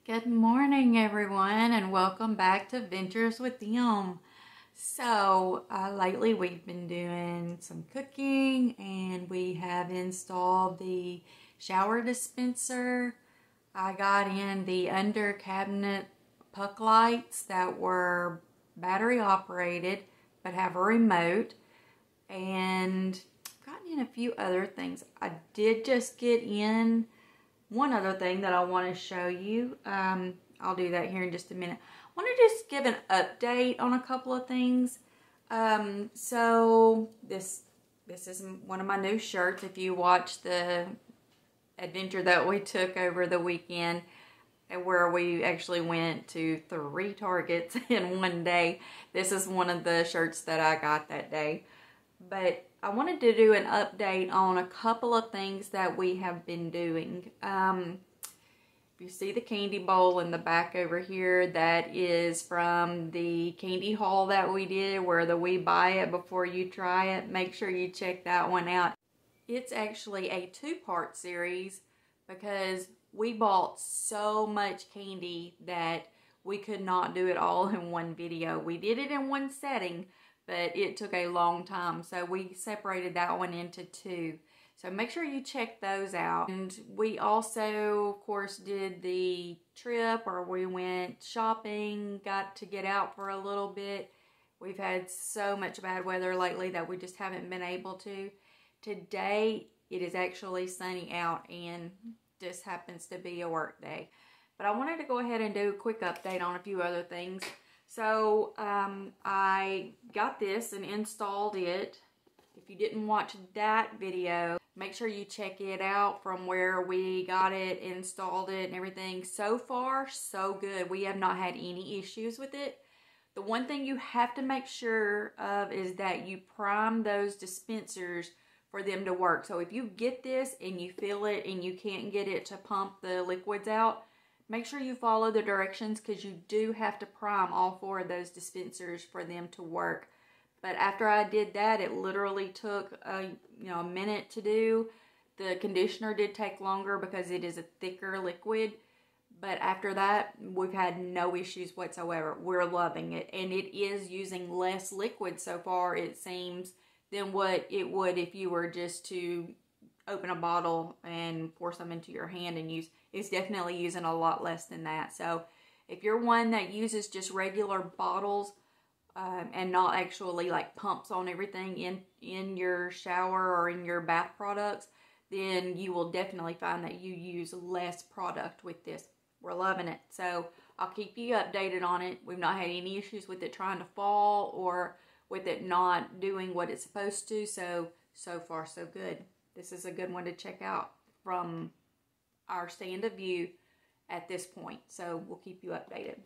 Good morning, everyone, and welcome back to Ventures with Them. Lately we've been doing some cooking and we have installed the shower dispenser. I got in the under cabinet puck lights that were battery operated but have a remote, and gotten in a few other things. I did just get in one other thing that I want to show you. I'll do that here in just a minute. I want to just give an update on a couple of things. This is one of my new shirts. If you watch the adventure that we took over the weekend, where we actually went to 3 Targets in one day, this is one of the shirts that I got that day. But I wanted to do an update on a couple of things that we have been doing. If you see the candy bowl in the back over here, that is from the candy haul that we did, where the we buy it before you try it. Make sure you check that one out. It's actually a 2-part series because we bought so much candy that we could not do it all in one video. We did it in one setting, but it took a long time, so we separated that one into 2. So make sure you check those out. And we also, of course, did the trip where we went shopping, got to get out for a little bit. We've had so much bad weather lately that we just haven't been able to. Today, it is actually sunny out, and this happens to be a work day. But I wanted to go ahead and do a quick update on a few other things. So I got this and installed it. If you didn't watch that video, make sure you check it out from where we got it, installed it, and everything. So far, so good. We have not had any issues with it. The one thing you have to make sure of is that you prime those dispensers for them to work. So if you get this and you feel it and you can't get it to pump the liquids out, make sure you follow the directions, because you do have to prime all 4 of those dispensers for them to work. But after I did that, it literally took a minute to do. The conditioner did take longer because it is a thicker liquid. But after that, we've had no issues whatsoever. We're loving it. And it is using less liquid so far, it seems, than what it would if you were just to open a bottle and pour some into your hand and use. It's definitely using a lot less than that. So if you're one that uses just regular bottles and not actually like pumps on everything in your shower or in your bath products, then you will definitely find that you use less product with this. We're loving it. So I'll keep you updated on it. We've not had any issues with it trying to fall or with it not doing what it's supposed to. So far so good. This is a good one to check out from our stand of view at this point. So we'll keep you updated.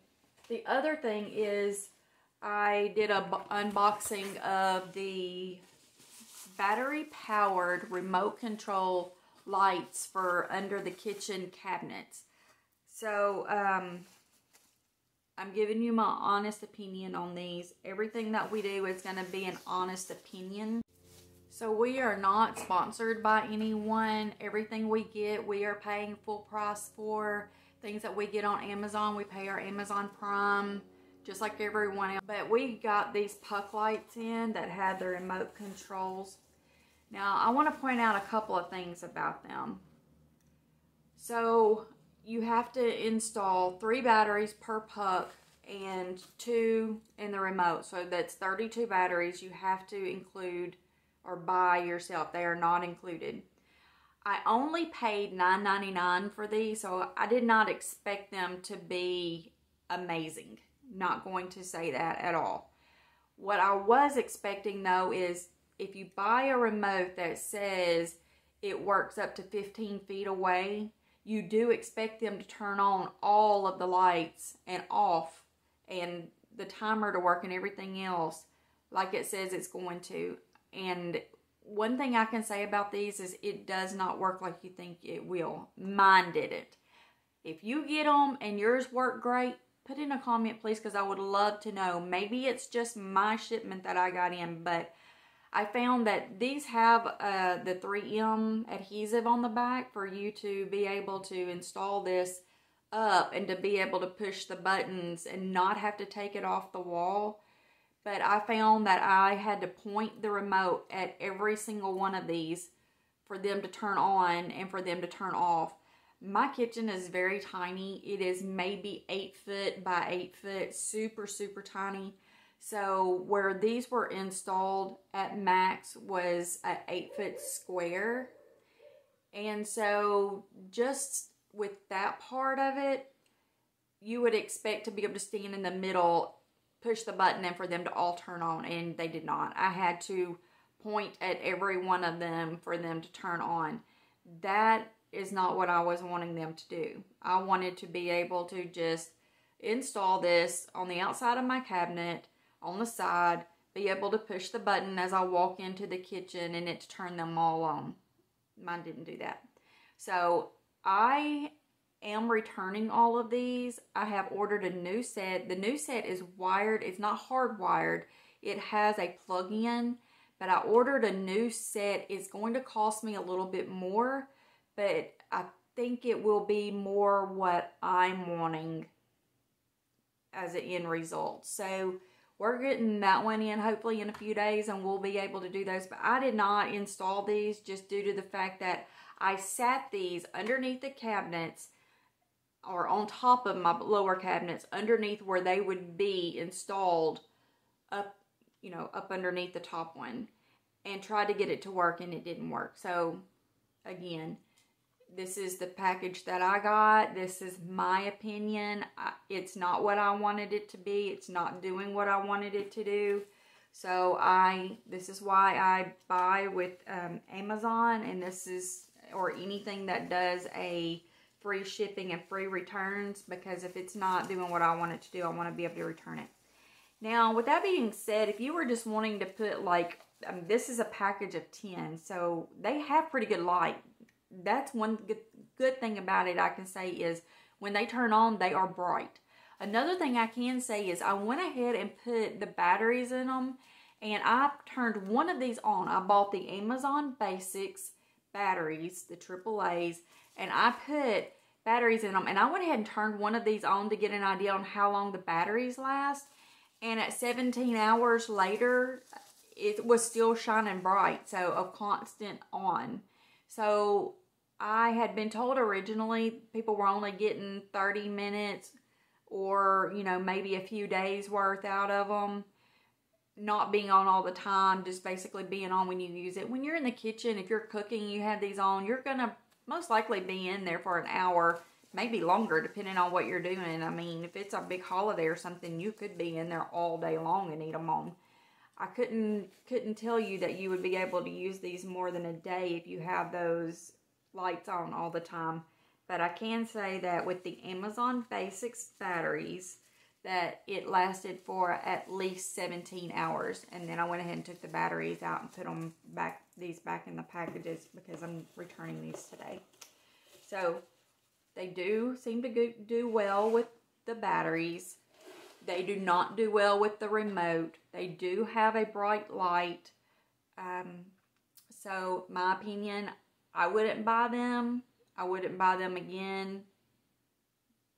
The other thing is I did a unboxing of the battery powered remote control lights for under the kitchen cabinets. So I'm giving you my honest opinion on these. Everything that we do is going to be an honest opinion. So we are not sponsored by anyone. Everything we get, we are paying full price for. Things that we get on Amazon, we pay our Amazon Prime, just like everyone else. But we got these puck lights in that had the remote controls. Now, I want to point out a couple of things about them. So you have to install 3 batteries per puck and 2 in the remote. So that's 32 batteries you have to include or buy yourself. They are not included. I only paid $9.99 for these, so I did not expect them to be amazing. Not going to say that at all. What I was expecting though is if you buy a remote that says it works up to 15 feet away, you do expect them to turn on all of the lights and off and the timer to work and everything else like it says it's going to. And one thing I can say about these is it does not work like you think it will. Mine didn't. If you get them and yours work great, put in a comment please, because I would love to know. Maybe it's just my shipment that I got in, but I found that these have the 3M adhesive on the back for you to be able to install this up and to be able to push the buttons and not have to take it off the wall. But I found that I had to point the remote at every single one of these for them to turn on and for them to turn off. My kitchen is very tiny. It is maybe 8 foot by 8 foot, super, super tiny. So where these were installed at max was an 8 foot square. And so just with that part of it, you would expect to be able to stand in the middle, push the button, and for them to all turn on, and they did not. I had to point at every one of them for them to turn on. That is not what I was wanting them to do. I wanted to be able to just install this on the outside of my cabinet, on the side, be able to push the button as I walk into the kitchen and it to turn them all on. Mine didn't do that. So I am returning all of these. I have ordered a new set. The new set is wired. It's not hardwired. It has a plug-in, but I ordered a new set. It's going to cost me a little bit more, but I think it will be more what I'm wanting as an end result. So we're getting that one in hopefully in a few days, and we'll be able to do those. But I did not install these just due to the fact that I sat these underneath the cabinets or on top of my lower cabinets underneath where they would be installed up, you know, up underneath the top one, and tried to get it to work, and it didn't work. So again, this is the package that I got. This is my opinion. It's not what I wanted it to be. It's not doing what I wanted it to do. So this is why I buy with Amazon, and this is, or anything that does a free shipping and free returns, because if it's not doing what I want it to do, I want to be able to return it. Now, with that being said, if you were just wanting to put like, this is a package of 10, so they have pretty good light. That's one good thing about it I can say is when they turn on, they are bright. Another thing I can say is I went ahead and put the batteries in them, and I turned one of these on. I bought the Amazon Basics batteries, the AAAs, and I put batteries in them, and I went ahead and turned one of these on to get an idea on how long the batteries last, and at 17 hours later, it was still shining bright, so a constant on. So I had been told originally people were only getting 30 minutes or, you know, maybe a few days worth out of them. Not being on all the time, just basically being on when you use it. When you're in the kitchen, if you're cooking, you have these on, you're going to most likely be in there for an hour, maybe longer, depending on what you're doing. I mean, if it's a big holiday or something, you could be in there all day long and need them on. I couldn't tell you that you would be able to use these more than a day if you have those lights on all the time. But I can say that with the Amazon Basics batteries, that it lasted for at least 17 hours. And then I went ahead and took the batteries out and put them back, these back in the packages, because I'm returning these today. So they do seem to do well with the batteries. They do not do well with the remote. They do have a bright light. So my opinion, I wouldn't buy them. I wouldn't buy them again.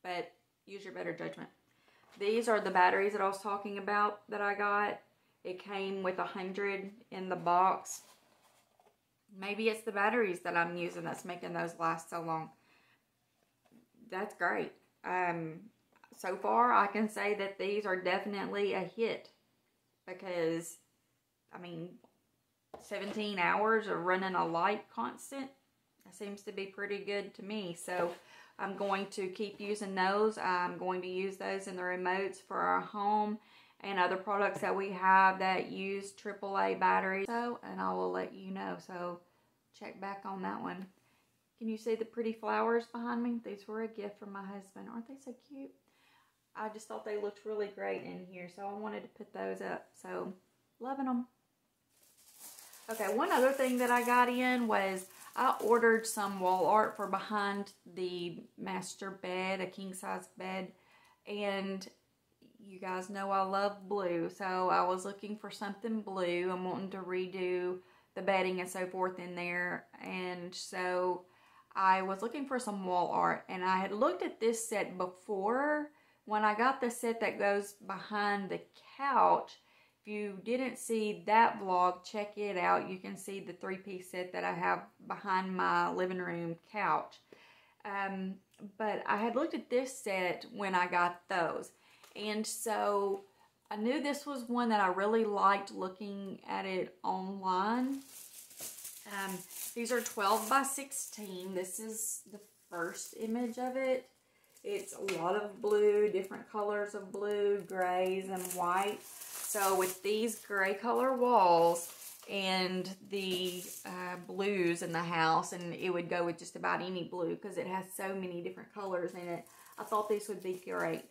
But use your better judgment. These are the batteries that I was talking about that I got. It came with 100 in the box. Maybe it's the batteries that I'm using that's making those last so long. That's great. So far, I can say that these are definitely a hit, because, I mean, 17 hours of running a light constant, that seems to be pretty good to me. So I'm going to keep using those. I'm going to use those in the remotes for our home and other products that we have that use AAA batteries. So, and I will let you know. So check back on that one. Can you see the pretty flowers behind me? These were a gift from my husband. Aren't they so cute? I just thought they looked really great in here, so I wanted to put those up. So, loving them. Okay, one other thing that I got in was I ordered some wall art for behind the master bed, a king-size bed. And you guys know I love blue, so I was looking for something blue. I'm wanting to redo the bedding and so forth in there. And so I was looking for some wall art, and I had looked at this set before when I got the set that goes behind the couch. If you didn't see that vlog, check it out. You can see the 3-piece set that I have behind my living room couch. But I had looked at this set when I got those. And so I knew this was one that I really liked looking at it online. These are 12 by 16. This is the first image of it. It's a lot of blue, different colors of blue, grays, and white. So with these gray color walls and the blues in the house, and it would go with just about any blue because it has so many different colors in it, I thought this would be great.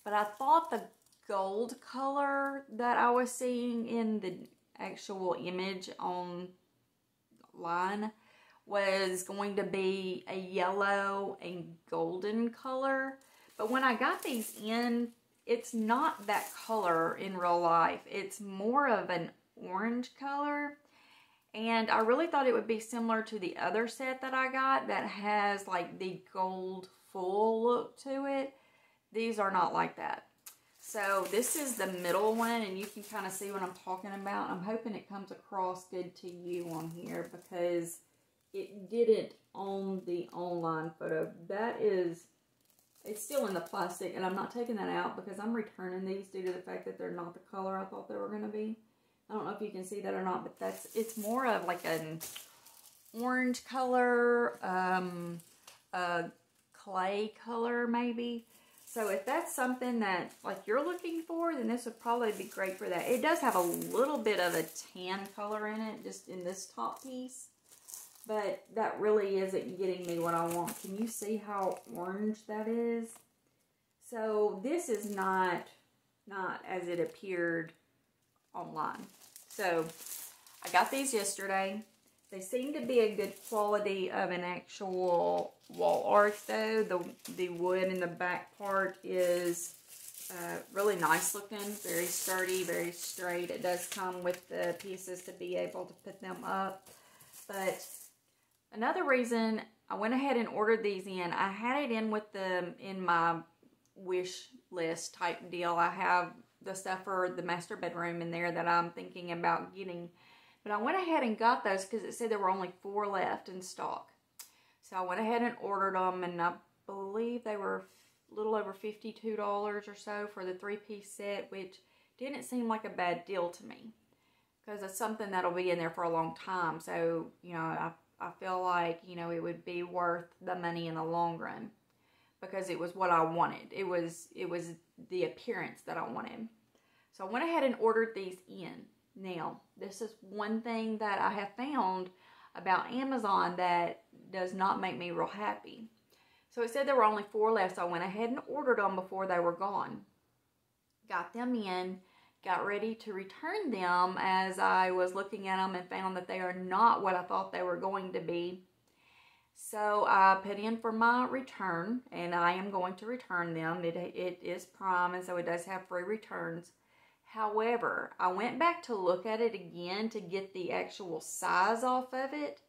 But I thought the gold color that I was seeing in the actual image online was going to be a yellow and golden color. But when I got these in, it's not that color in real life. It's more of an orange color. And I really thought it would be similar to the other set that I got that has like the gold full look to it. These are not like that. So this is the middle one, and you can kind of see what I'm talking about. I'm hoping it comes across good to you on here because it didn't on the online photo. That is, it's still in the plastic, and I'm not taking that out because I'm returning these due to the fact that they're not the color I thought they were going to be. I don't know if you can see that or not, but it's more of like an orange color, a clay color maybe. So if that's something that like you're looking for, then this would probably be great for that. It does have a little bit of a tan color in it, just in this top piece. But that really isn't getting me what I want. Can you see how orange that is? So this is not as it appeared online. So I got these yesterday. They seem to be a good quality of an actual wall art though. The wood in the back part is really nice looking, very sturdy, very straight. It does come with the pieces to be able to put them up. But another reason I went ahead and ordered these in, I had it in with them in my wish list type deal. I have the stuff for the master bedroom in there that I'm thinking about getting. But I went ahead and got those because it said there were only 4 left in stock. So I went ahead and ordered them, and I believe they were a little over $52 or so for the 3-piece set, which didn't seem like a bad deal to me because it's something that'll be in there for a long time. So, you know, I feel like, you know, it would be worth the money in the long run because it was what I wanted. It was the appearance that I wanted. So I went ahead and ordered these in. Now, this is one thing that I have found about Amazon that does not make me real happy. So it said there were only 4 left, so I went ahead and ordered them before they were gone. Got them in, got ready to return them as I was looking at them and found that they are not what I thought they were going to be. So I put in for my return, and I am going to return them. It is Prime, and so it does have free returns. However, I went back to look at it again to get the actual size off of it.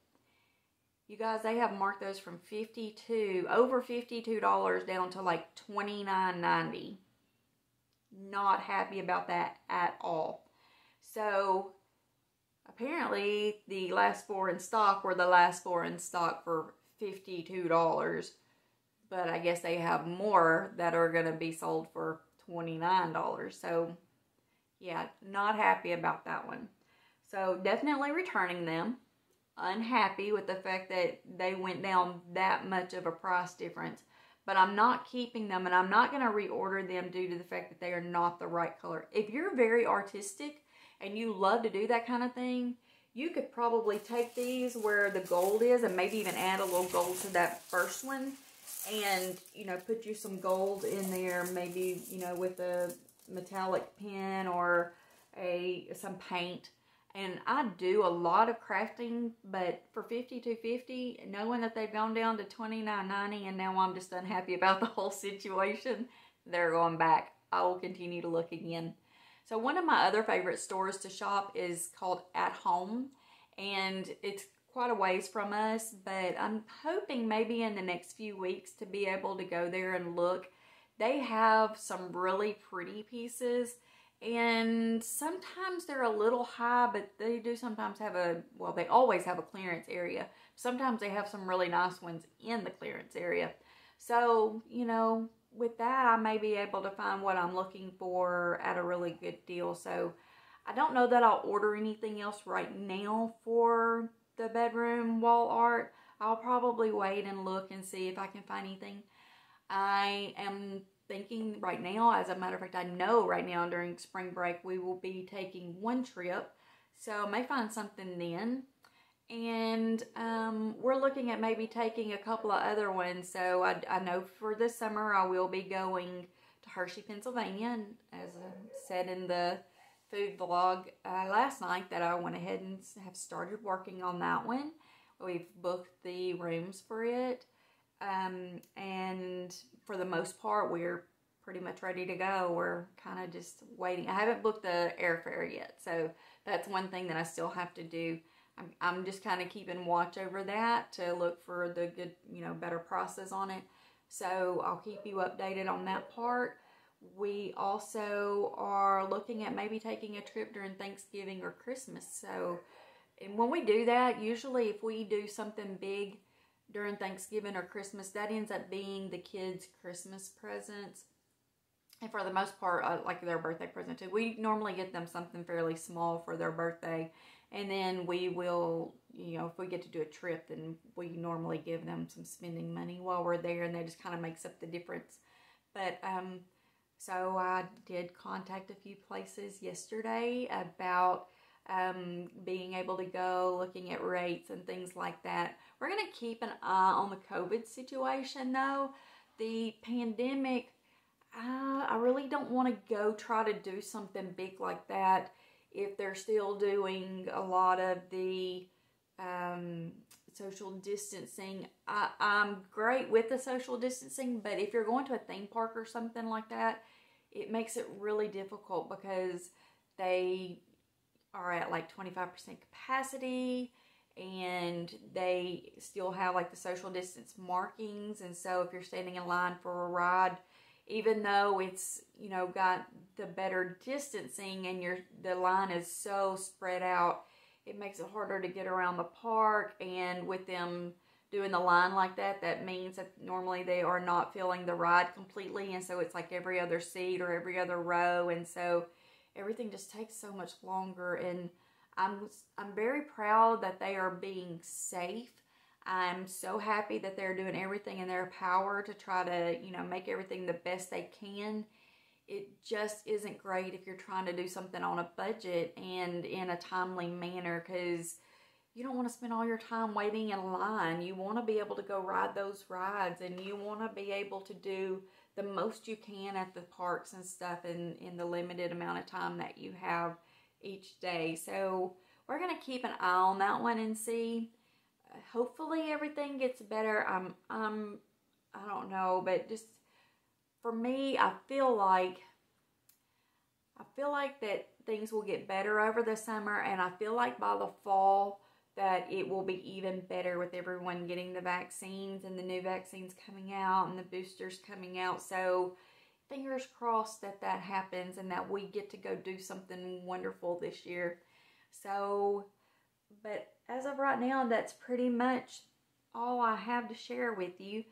You guys, they have marked those from over $52 down to like $29.90. Not happy about that at all. So apparently the last 4 in stock were the last 4 in stock for $52. But I guess they have more that are going to be sold for $29. So yeah, not happy about that one. So definitely returning them. Unhappy with the fact that they went down that much of a price difference. But I'm not keeping them, and I'm not going to reorder them due to the fact that they are not the right color. If you're very artistic and you love to do that kind of thing, you could probably take these where the gold is and maybe even add a little gold to that first one. And, you know, put you some gold in there, maybe, you know, with a metallic pen or some paint. And I do a lot of crafting, but for $52.50, knowing that they've gone down to $29.90, and now I'm just unhappy about the whole situation, they're going back. I will continue to look again. So one of my other favorite stores to shop is called At Home, and it's quite a ways from us, but I'm hoping maybe in the next few weeks to be able to go there and look. They have some really pretty pieces, and sometimes they're a little high, but they do sometimes have well, they always have a clearance area. Sometimes they have some really nice ones in the clearance area. So, you know, with that, I may be able to find what I'm looking for at a really good deal. So I don't know that I'll order anything else right now for the bedroom wall art. I'll probably wait and look and see if I can find anything. I am thinking right now, as a matter of fact, I know right now during spring break we will be taking one trip, so I may find something then. And we're looking at maybe taking a couple of other ones. So I know for this summer I will be going to Hershey, Pennsylvania, and as I said in the food vlog last night, that I went ahead and have started working on that one. We've booked the rooms for it. And for the most part, we're pretty much ready to go. We're kind of just waiting. I haven't booked the airfare yet, so that's one thing that I still have to do. I'm just kind of keeping watch over that to look for the good, you know, better prices on it. So I'll keep you updated on that part. We also are looking at maybe taking a trip during Thanksgiving or Christmas. So, and when we do that, usually if we do something big during Thanksgiving or Christmas, that ends up being the kids' Christmas presents. And for the most part, like their birthday present too. We normally get them something fairly small for their birthday. And then we will, you know, if we get to do a trip, then we normally give them some spending money while we're there. And that just kind of makes up the difference. But, so I did contact a few places yesterday about being able to go, looking at rates and things like that. We're going to keep an eye on the COVID situation though. The pandemic, I really don't want to go try to do something big like that if they're still doing a lot of the social distancing. I'm great with the social distancing, but if you're going to a theme park or something like that, it makes it really difficult because they are at like 25% capacity and they still have like the social distance markings. And so if you're standing in line for a ride, even though it's, you know, got the better distancing and the line is so spread out, it makes it harder to get around the park. And with them doing the line like that, that means that normally they are not filling the ride completely. And so it's like every other seat or every other row. And so everything just takes so much longer. And I'm very proud that they are being safe. I'm so happy that they're doing everything in their power to try to, you know, make everything the best they can. It just isn't great if you're trying to do something on a budget and in a timely manner, because you don't want to spend all your time waiting in line. You want to be able to go ride those rides, and you want to be able to do the most you can at the parks and stuff in the limited amount of time that you have each day. So we're going to keep an eye on that one and see. Hopefully everything gets better. I don't know, but just for me, I feel like that things will get better over the summer, and I feel like by the fall that it will be even better with everyone getting the vaccines and the new vaccines coming out and the boosters coming out. So fingers crossed that that happens and that we get to go do something wonderful this year. So, but as of right now, that's pretty much all I have to share with you.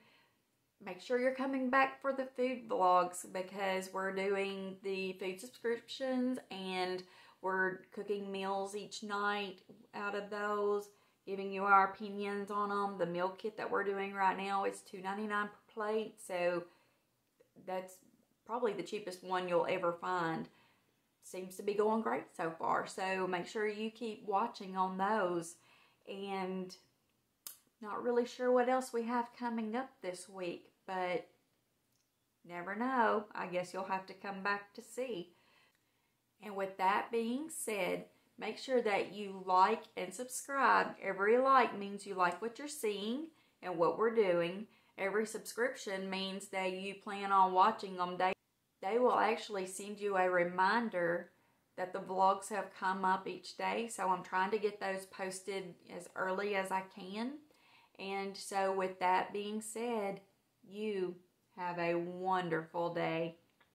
Make sure you're coming back for the food vlogs, because we're doing the food subscriptions and we're cooking meals each night out of those, giving you our opinions on them. The meal kit that we're doing right now is $2.99 per plate, so that's probably the cheapest one you'll ever find. Seems to be going great so far, so make sure you keep watching on those. And not really sure what else we have coming up this week, but never know. I guess you'll have to come back to see. And with that being said, make sure that you like and subscribe. Every like means you like what you're seeing and what we're doing. Every subscription means that you plan on watching them. They will actually send you a reminder that the vlogs have come up each day. So I'm trying to get those posted as early as I can. And so with that being said, you have a wonderful day.